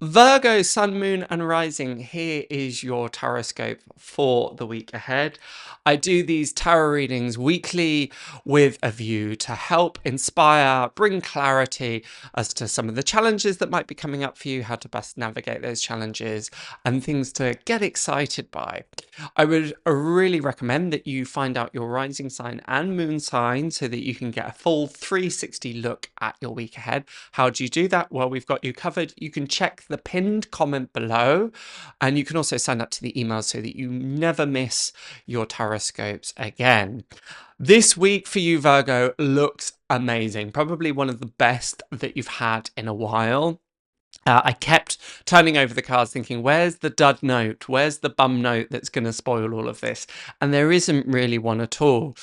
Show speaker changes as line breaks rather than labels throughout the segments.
Virgo, Sun, Moon and Rising, here is your Tarotscope for the week ahead. I do these tarot readings weekly with a view to help inspire, bring clarity as to some of the challenges that might be coming up for you, how to best navigate those challenges and things to get excited by. I would really recommend that you find out your rising sign and moon sign so that you can get a full 360 look at your week ahead. How do you do that? Well, we've got you covered. You can check the pinned comment below, and you can also sign up to the email so that you never miss your Tarotscopes again. This week for you, Virgo, looks amazing. Probably one of the best that you've had in a while. I kept turning over the cards thinking, where's the dud note? Where's the bum note that's going to spoil all of this? And there isn't really one at all.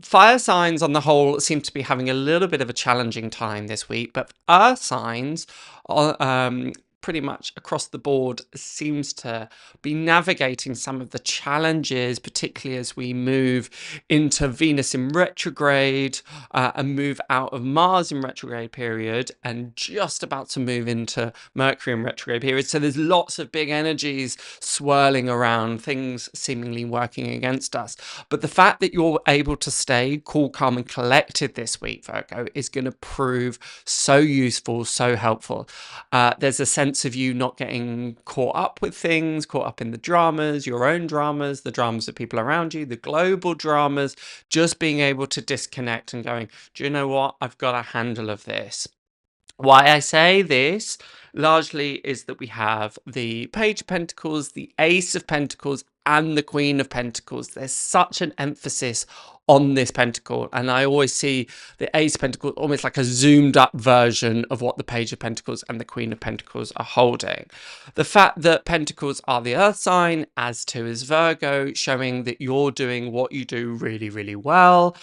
Fire signs on the whole seem to be having a little bit of a challenging time this week, but earth signs are pretty much across the board seems to be navigating some of the challenges, particularly as we move into Venus in retrograde and move out of Mars in retrograde period and just about to move into Mercury in retrograde period. So there's lots of big energies swirling around, things seemingly working against us. But the fact that you're able to stay cool, calm and collected this week, Virgo, is going to prove so useful, so helpful. There's a sense of you not getting caught up with things, caught up in the dramas, your own dramas, the dramas of people around you, the global dramas, just being able to disconnect and going, do you know what? I've got a handle of this. Why I say this largely is that we have the Page of Pentacles, the Ace of Pentacles, and the Queen of Pentacles. There's such an emphasis on this pentacle, and I always see the Ace of Pentacles almost like a zoomed up version of what the Page of Pentacles and the Queen of Pentacles are holding. The fact that Pentacles are the earth sign, as too is Virgo, showing that you're doing what you do really, really well,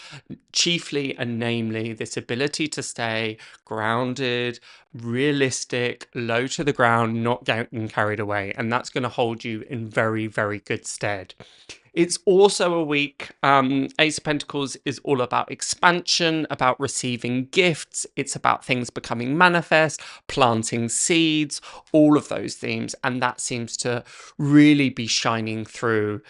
chiefly and namely this ability to stay grounded, realistic, low to the ground, not getting carried away, and that's going to hold you in very, very good stead. It's also a week, Ace of Pentacles is all about expansion, about receiving gifts. It's about things becoming manifest, planting seeds, all of those themes. And that seems to really be shining through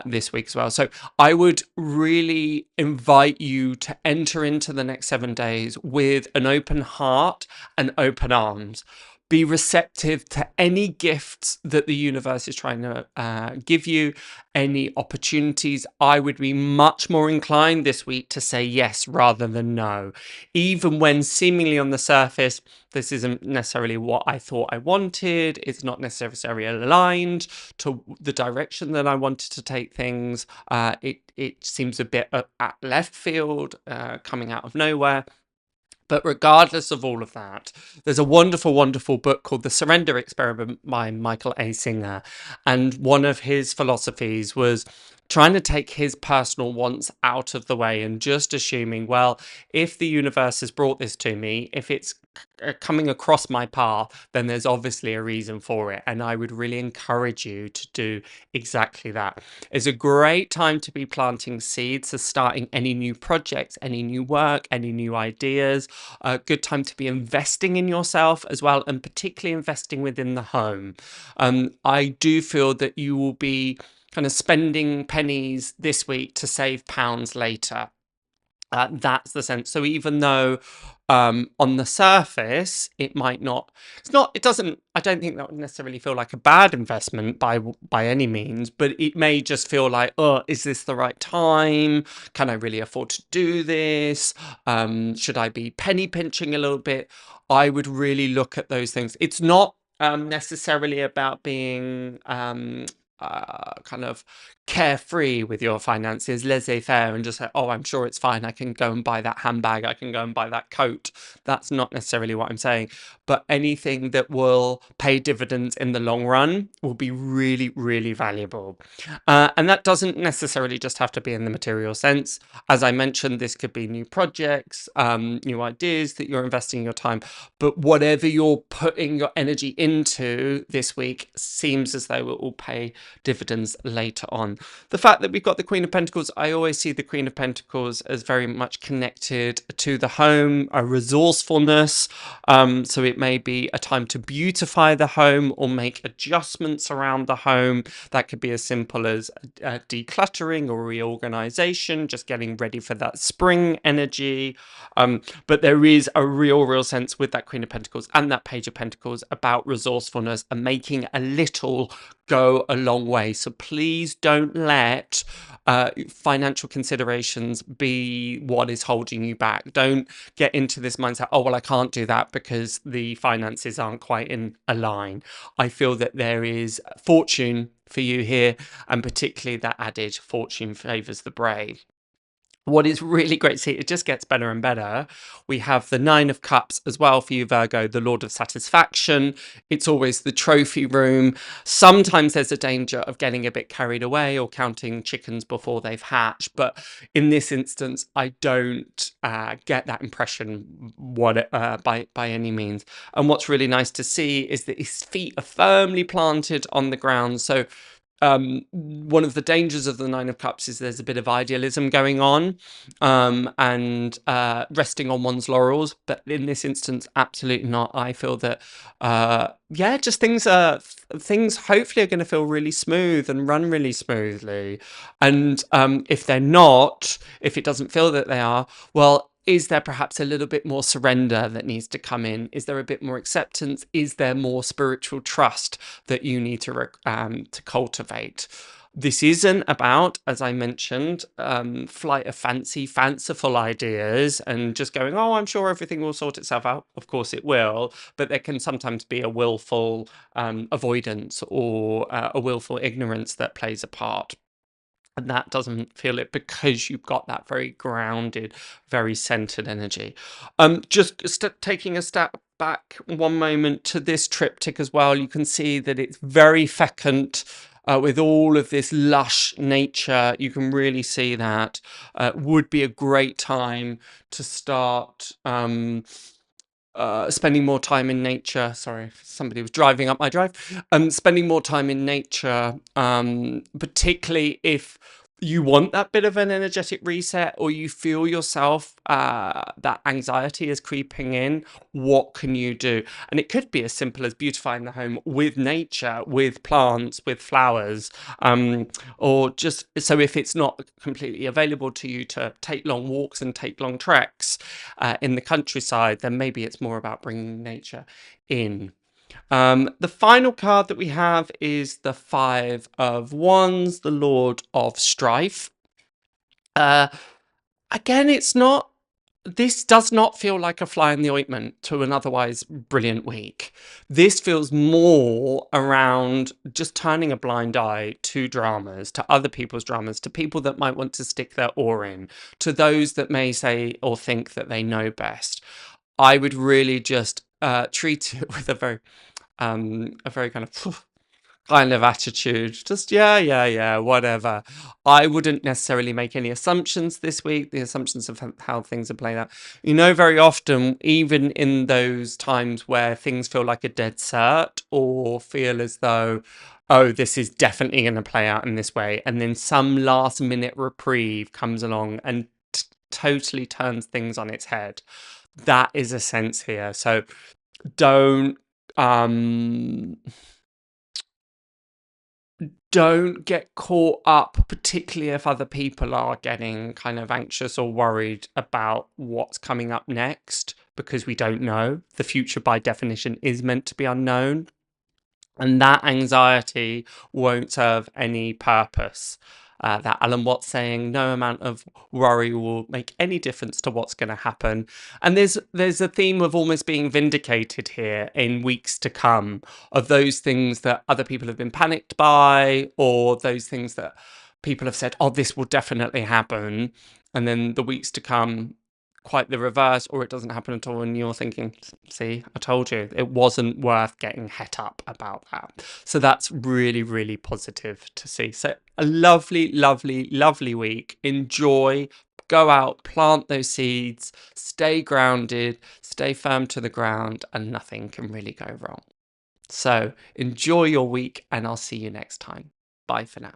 this week as well. So I would really invite you to enter into the next 7 days with an open heart and open arms. Be receptive to any gifts that the universe is trying to give you, any opportunities. I would be much more inclined this week to say yes rather than no, even when seemingly on the surface, this isn't necessarily what I thought I wanted. It's not necessarily aligned to the direction that I wanted to take things. It seems a bit at left field, coming out of nowhere. But regardless of all of that, there's a wonderful, wonderful book called The Surrender Experiment by Michael A. Singer. And one of his philosophies was trying to take his personal wants out of the way and just assuming, well, if the universe has brought this to me, if it's coming across my path, then there's obviously a reason for it. And I would really encourage you to do exactly that. It's a great time to be planting seeds, so starting any new projects, any new work, any new ideas. A good time to be investing in yourself as well, and particularly investing within the home. I do feel that you will be kind of spending pennies this week to save pounds later. That's the sense. So even though on the surface it might not, it doesn't, I don't think that would necessarily feel like a bad investment by any means, but it may just feel like, oh, is this the right time? Can I really afford to do this? Should I be penny pinching a little bit? I would really look at those things. It's not necessarily about being kind of carefree with your finances, laissez-faire, and just say, oh, I'm sure it's fine, I can go and buy that handbag, I can go and buy that coat. That's not necessarily what I'm saying, but anything that will pay dividends in the long run will be really, really valuable. And that doesn't necessarily just have to be in the material sense. As I mentioned, this could be new projects, new ideas that you're investing your time, but whatever you're putting your energy into this week seems as though it will pay dividends later on. season. The fact that we've got the Queen of Pentacles, I always see the Queen of Pentacles as very much connected to the home, a resourcefulness. So it may be a time to beautify the home or make adjustments around the home. That could be as simple as decluttering or reorganization, just getting ready for that spring energy. But there is a real sense with that Queen of Pentacles and that Page of Pentacles about resourcefulness and making a little go a long way. So please don't let financial considerations be what is holding you back. Don't get into this mindset, oh, well, I can't do that because the finances aren't quite in a line. I feel that there is fortune for you here, and particularly that adage, fortune favors the brave. What is really great to see, it just gets better and better. We have the Nine of Cups as well for you, Virgo, the Lord of Satisfaction. It's always the trophy room. Sometimes there's a danger of getting a bit carried away or counting chickens before they've hatched. But in this instance, I don't get that impression by any means. And what's really nice to see is that his feet are firmly planted on the ground. So one of the dangers of the Nine of Cups is there's a bit of idealism going on and resting on one's laurels, but in this instance absolutely not. I feel that yeah, just things hopefully are going to feel really smooth and run really smoothly, and if they're not, if it doesn't feel that they are, well, is there perhaps a little bit more surrender that needs to come in? Is there a bit more acceptance? Is there more spiritual trust that you need to cultivate? This isn't about, as I mentioned, flight of fancy, fanciful ideas and just going, oh, I'm sure everything will sort itself out. Of course it will, but there can sometimes be a willful avoidance or a willful ignorance that plays a part. And that doesn't feel it because you've got that very grounded, very centered energy. Just taking a step back one moment to this triptych as well, you can see that it's very fecund with all of this lush nature. You can really see that would be a great time to start spending more time in nature. Sorry, somebody was driving up my drive. Spending more time in nature, particularly if you want that bit of an energetic reset or you feel yourself that anxiety is creeping in. What can you do? And it could be as simple as beautifying the home with nature, with plants, with flowers, or just so if it's not completely available to you to take long walks and take long treks in the countryside, then maybe it's more about bringing nature in. The final card that we have is the Five of Wands, the Lord of Strife. Again, this does not feel like a fly in the ointment to an otherwise brilliant week. This feels more around just turning a blind eye to dramas, to other people's dramas, to people that might want to stick their oar in, to those that may say or think that they know best. I would really just treat it with a very kind of attitude. Just yeah, whatever. I wouldn't necessarily make any assumptions this week. The assumptions of how things are playing out. You know, very often, even in those times where things feel like a dead cert or feel as though, oh, this is definitely going to play out in this way, and then some last minute reprieve comes along and totally turns things on its head. That is a sense here. So don't get caught up, particularly if other people are getting kind of anxious or worried about what's coming up next, because we don't know. The future by definition is meant to be unknown, and that anxiety won't serve any purpose. That Alan Watts saying, no amount of worry will make any difference to what's going to happen. And there's a theme of almost being vindicated here in weeks to come, of those things that other people have been panicked by, or those things that people have said, oh, this will definitely happen. And then the weeks to come, quite the reverse, or it doesn't happen at all, and you're thinking, see, I told you, it wasn't worth getting het up about that. So that's really positive to see. So a lovely week. Enjoy, go out, plant those seeds, stay grounded, stay firm to the ground, and nothing can really go wrong. So enjoy your week, and I'll see you next time. Bye for now.